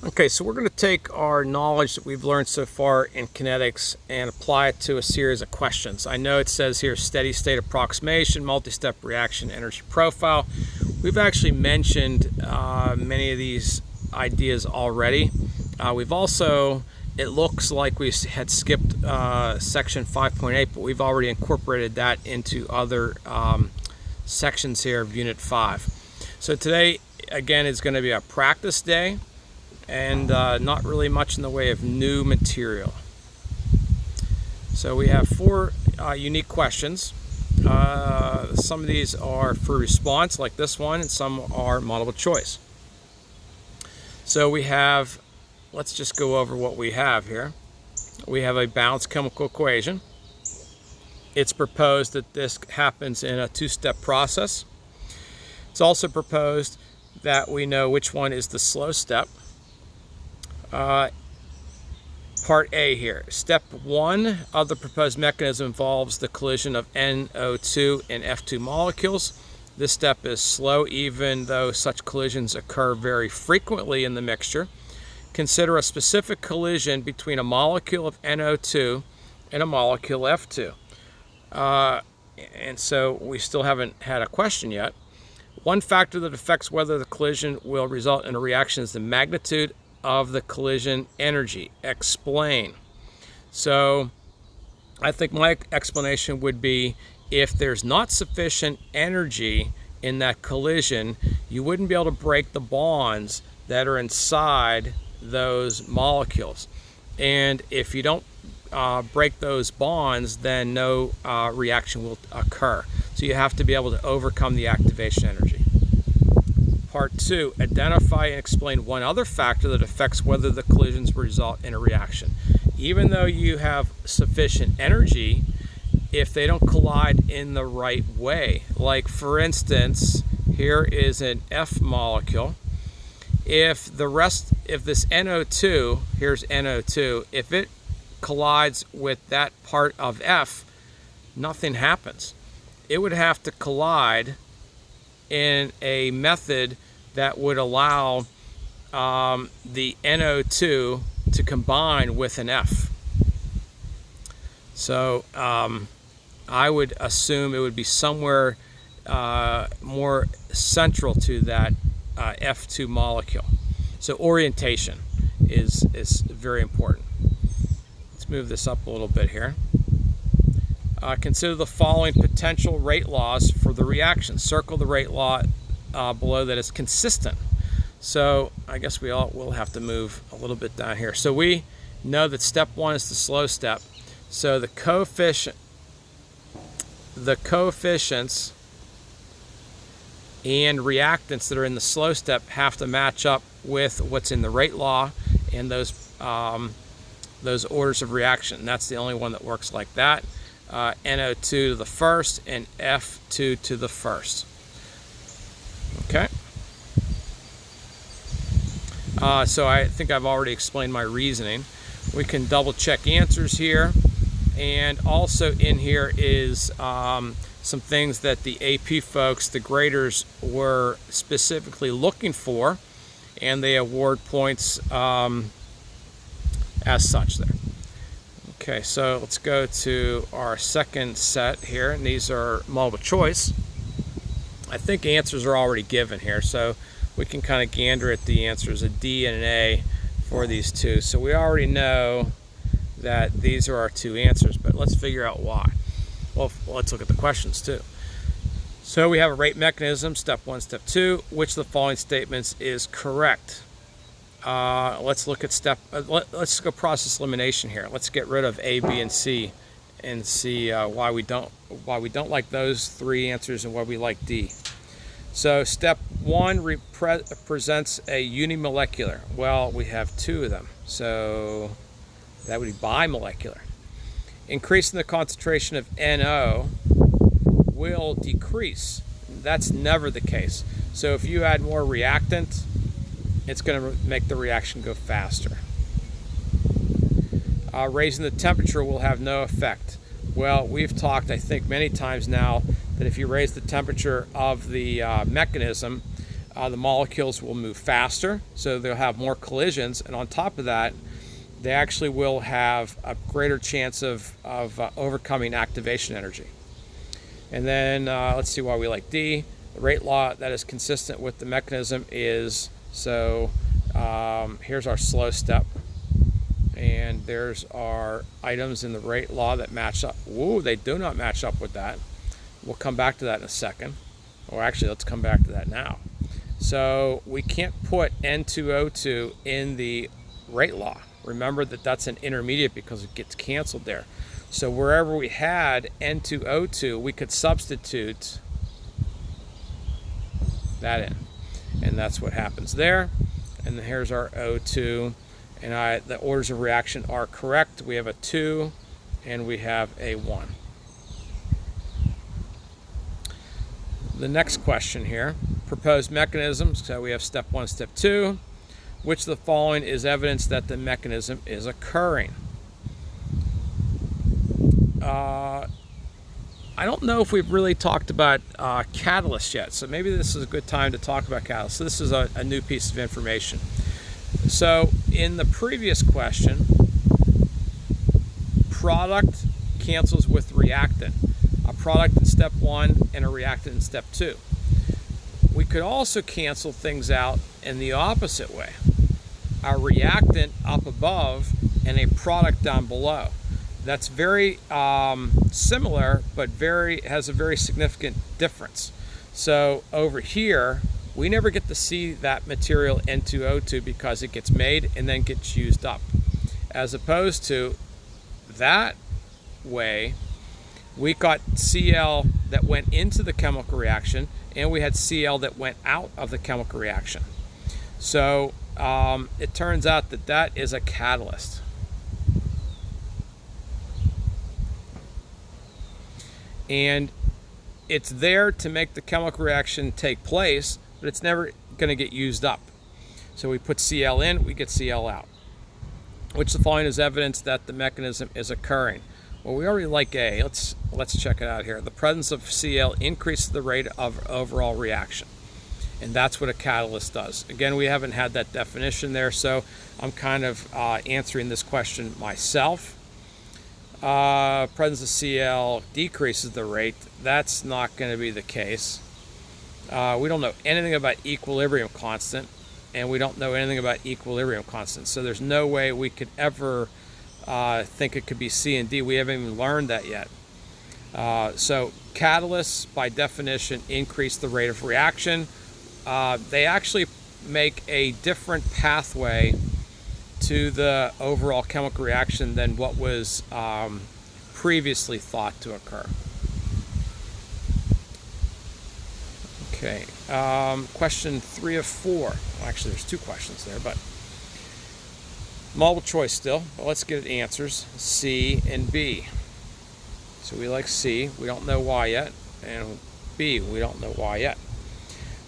Okay, so we're going to take our knowledge that we've learned so far in kinetics and apply it to a series of questions. I know it says here steady state approximation, multi-step reaction, energy profile. We've actually mentioned many of these ideas already. We've also, it looks like we had skipped section 5.8, but we've already incorporated that into other sections here of Unit 5. So today, again, is going to be a practice day, and not really much in the way of new material. So we have four unique questions. Some of these are for response, like this one, and some are multiple choice. So we have, let's just go over what we have here. We have a balanced chemical equation. It's proposed that this happens in a two-step process. It's also proposed that we know which one is the slow step. Part A here. Step 1 of the proposed mechanism involves the collision of NO2 and F2 molecules. This step is slow, even though such collisions occur very frequently in the mixture. Consider a specific collision between a molecule of NO2 and a molecule F2. And so we still haven't had a question yet. One factor that affects whether the collision will result in a reaction is the magnitude of the collision energy. Explain. So I think my explanation would be, if there's not sufficient energy in that collision, you wouldn't be able to break the bonds that are inside those molecules. And if you don't break those bonds, then no reaction will occur. So you have to be able to overcome the activation energy. Part 2, identify and explain one other factor that affects whether the collisions result in a reaction. Even though you have sufficient energy, if they don't collide in the right way, like for instance, here is an F molecule. If this NO2, here's NO2, if it collides with that part of F, nothing happens. It would have to collide in a method that would allow the NO2 to combine with an F. So I would assume it would be somewhere more central to that F2 molecule. So orientation is very important. Let's move this up a little bit here. Consider the following potential rate laws for the reaction. Circle the rate law below that is consistent. So I guess we'll have to move a little bit down here. So we know that step 1 is the slow step. So the coefficients and reactants that are in the slow step have to match up with what's in the rate law and those orders of reaction. And that's the only one that works like that. NO2 to the first and F2 to the first. Okay. So I think I've already explained my reasoning. We can double check answers here. And also in here is some things that the AP folks, the graders, were specifically looking for, and they award points as such there. Okay, so let's go to our second set here, and these are multiple choice. I think answers are already given here, so we can kind of gander at the answers, a D and an A for these two. So we already know that these are our two answers, but let's figure out why. Well, let's look at the questions too. So we have a rate mechanism, step 1, step 2. Which of the following statements is correct? Let's look at let's go process elimination here. Let's get rid of A, B, and C, and see why we don't like those three answers and why we like D. So step 1 represents a unimolecular. Well, we have two of them, so that would be bimolecular. Increasing the concentration of NO will decrease. That's never the case. So if you add more reactant, it's going to make the reaction go faster. Raising the temperature will have no effect. Well, we've talked, I think, many times now that if you raise the temperature of the mechanism, the molecules will move faster, so they'll have more collisions, and on top of that, they actually will have a greater chance of overcoming activation energy. And then let's see why we like D. The rate law that is consistent with the mechanism is, so here's our slow step, and there's our items in the rate law that match up. Whoa, they do not match up with that. We'll come back to that in a second. Or actually, let's come back to that now. So we can't put N2O2 in the rate law. Remember that that's an intermediate because it gets canceled there. So wherever we had N2O2, we could substitute that in. And that's what happens there. And then here's our O2. And the orders of reaction are correct. We have a 2 and we have a 1. The next question here, proposed mechanisms. So we have step 1, step 2. Which of the following is evidence that the mechanism is occurring? I don't know if we've really talked about catalysts yet, so maybe this is a good time to talk about catalysts. So this is a new piece of information. So in the previous question, product cancels with reactant. A product in step 1 and a reactant in step 2. We could also cancel things out in the opposite way. A reactant up above and a product down below. That's very similar, but has a very significant difference. So over here, we never get to see that material N2O2 because it gets made and then gets used up. As opposed to that way, we got Cl that went into the chemical reaction, and we had Cl that went out of the chemical reaction. So it turns out that that is a catalyst. And it's there to make the chemical reaction take place, but it's never going to get used up. So we put Cl in, we get Cl out. Which the following is evidence that the mechanism is occurring? Well, we already like A. Let's check it out here. The presence of Cl increases the rate of overall reaction. And that's what a catalyst does. Again, we haven't had that definition there, so I'm kind of answering this question myself. Presence of Cl decreases the rate. That's not going to be the case. We don't know anything about equilibrium constant, and we don't know anything about equilibrium constant. So there's no way we could ever think it could be C and D. We haven't even learned that yet. So catalysts, by definition, increase the rate of reaction. They actually make a different pathway to the overall chemical reaction than what was previously thought to occur. Okay, question 3 of 4. Well, actually, there's 2 questions there, but multiple choice still. But let's get answers, C and B. So we like C, we don't know why yet, and B, we don't know why yet.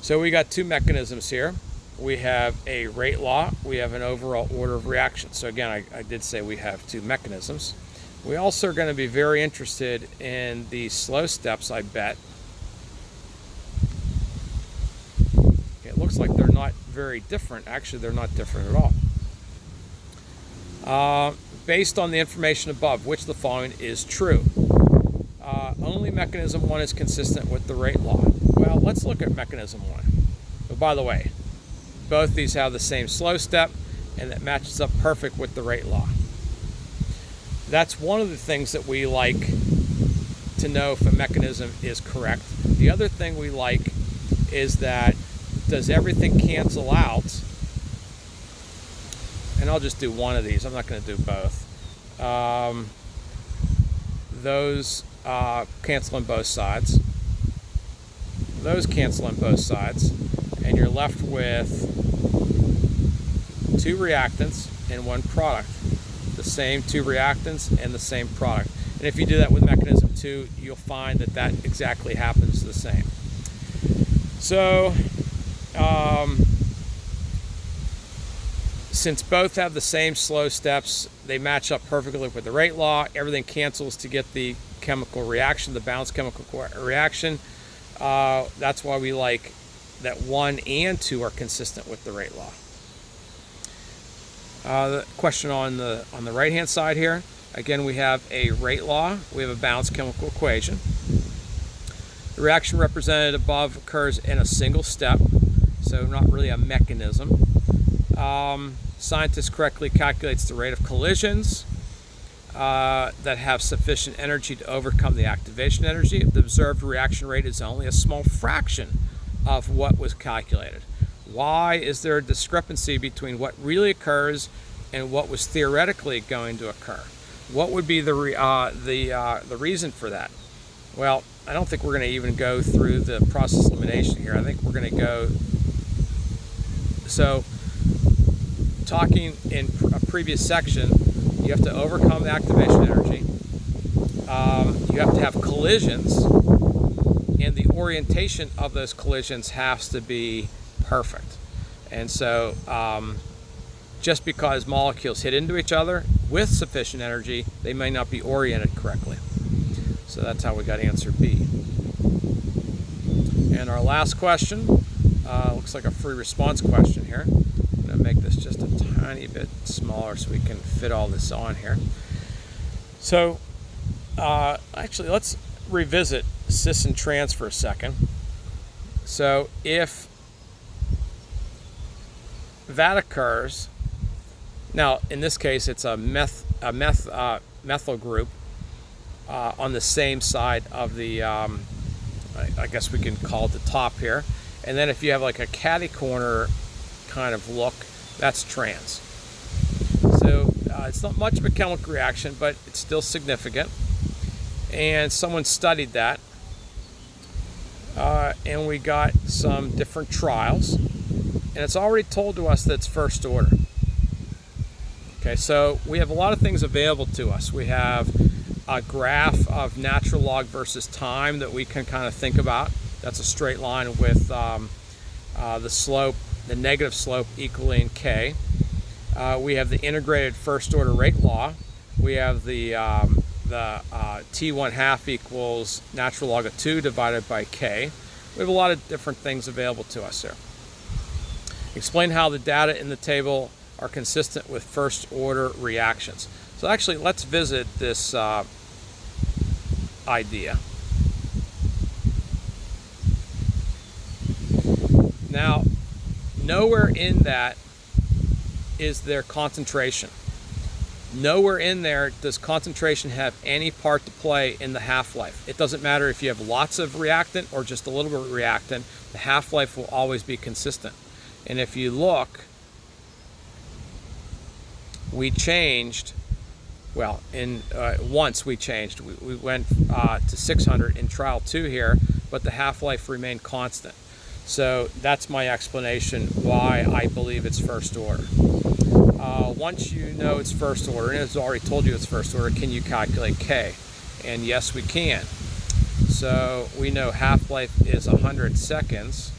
So we got 2 mechanisms here. We have a rate law, we have an overall order of reaction. So again, I did say we have 2 mechanisms. We also are going to be very interested in the slow steps, I bet. Okay, it looks like they're not very different. Actually, they're not different at all. Based on the information above, which of the following is true? Only mechanism 1 is consistent with the rate law. Well, let's look at mechanism 1. Oh, by the way, both these have the same slow step, and that matches up perfect with the rate law. That's one of the things that we like to know if a mechanism is correct. The other thing we like is that does everything cancel out? And I'll just do one of these. I'm not going to do both. Those cancel on both sides. Those cancel on both sides. And you're left with 2 reactants and 1 product. The same 2 reactants and the same product. And if you do that with mechanism 2, you'll find that that exactly happens the same. So, since both have the same slow steps, they match up perfectly with the rate law. Everything cancels to get the chemical reaction, the balanced chemical reaction. That's why we like that 1 and 2 are consistent with the rate law. The question on the right hand side here, again we have a rate law, we have a balanced chemical equation. The reaction represented above occurs in a single step, so not really a mechanism. Scientists correctly calculates the rate of collisions that have sufficient energy to overcome the activation energy. The observed reaction rate is only a small fraction of what was calculated. Why is there a discrepancy between what really occurs and what was theoretically going to occur? What would be the reason for that? Well, I don't think we're going to even go through the process elimination here. I think we're going to go. So, talking in a previous section, you have to overcome the activation energy. You have to have collisions, and the orientation of those collisions has to be perfect. And so just because molecules hit into each other with sufficient energy, they may not be oriented correctly. So that's how we got answer B. And our last question looks like a free response question here. I'm going to make this just a tiny bit smaller so we can fit all this on here. So actually, let's revisit cis and trans for a second. So if that occurs, now in this case it's a methyl group on the same side of the, I guess we can call it the top here. And then if you have like a catty corner kind of look, that's trans. So it's not much of a chemical reaction, but it's still significant. And someone studied that. And we got some different trials. And it's already told to us that it's first order. Okay, so we have a lot of things available to us. We have a graph of natural log versus time that we can kind of think about. That's a straight line with the slope, the negative slope equaling k. We have the integrated first order rate law. We have the t1 half equals natural log of 2 divided by k. We have a lot of different things available to us here. Explain how the data in the table are consistent with first order reactions. So actually, let's visit this idea. Now, nowhere in that is there concentration. Nowhere in there does concentration have any part to play in the half-life. It doesn't matter if you have lots of reactant or just a little bit of reactant, the half-life will always be consistent. And if you look, we changed, well, once we changed. We went to 600 in trial 2 here, but the half-life remained constant. So that's my explanation why I believe it's first order. Once you know it's first order, and it's already told you it's first order, can you calculate K? And yes, we can. So we know half-life is 100 seconds.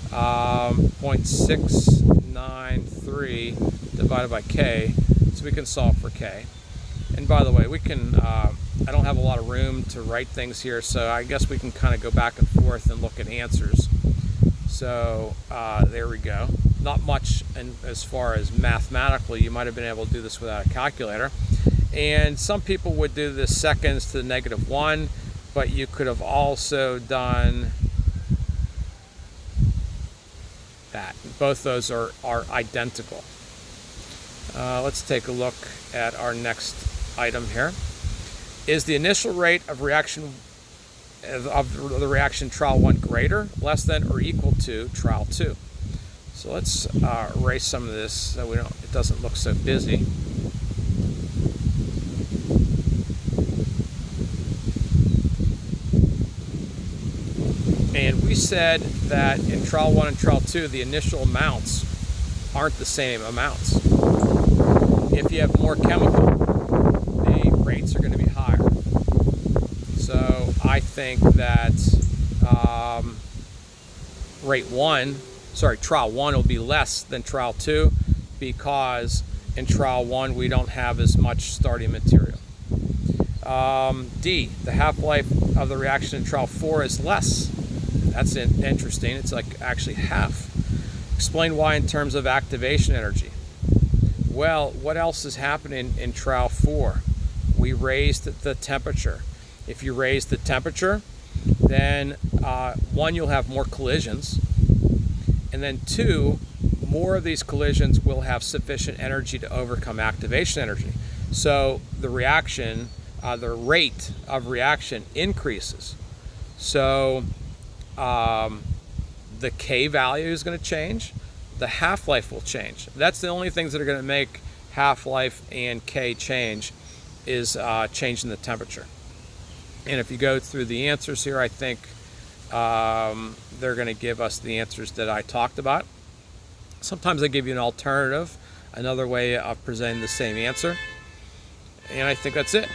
0.693 divided by K, so we can solve for K. And by the way, we can, I don't have a lot of room to write things here, so I guess we can kind of go back and forth and look at answers. So there we go. Not much as far as mathematically, you might have been able to do this without a calculator. And some people would do this seconds to the -1, but you could have also done that. Both those are identical. Let's take a look at our next item here. Is the initial rate of reaction of the reaction trial 1 greater, less than, or equal to trial 2? So let's erase some of this so it doesn't look so busy. And we said that in trial 1 and trial 2, the initial amounts aren't the same amounts. If you have more chemical, the rates are going to be higher. So I think that trial 1 will be less than trial 2 because in trial 1 we don't have as much starting material. D, the half-life of the reaction in trial 4 is less That's interesting. It's like actually half. Explain why in terms of activation energy. Well, what else is happening in trial 4? We raised the temperature. If you raise the temperature, then 1, you'll have more collisions, and then 2, more of these collisions will have sufficient energy to overcome activation energy. So the reaction, the rate of reaction increases. So the K value is going to change. The half-life will change. That's the only things that are going to make half-life and K change is changing the temperature. And if you go through the answers here, I think they're going to give us the answers that I talked about. Sometimes they give you an alternative, another way of presenting the same answer. And I think that's it.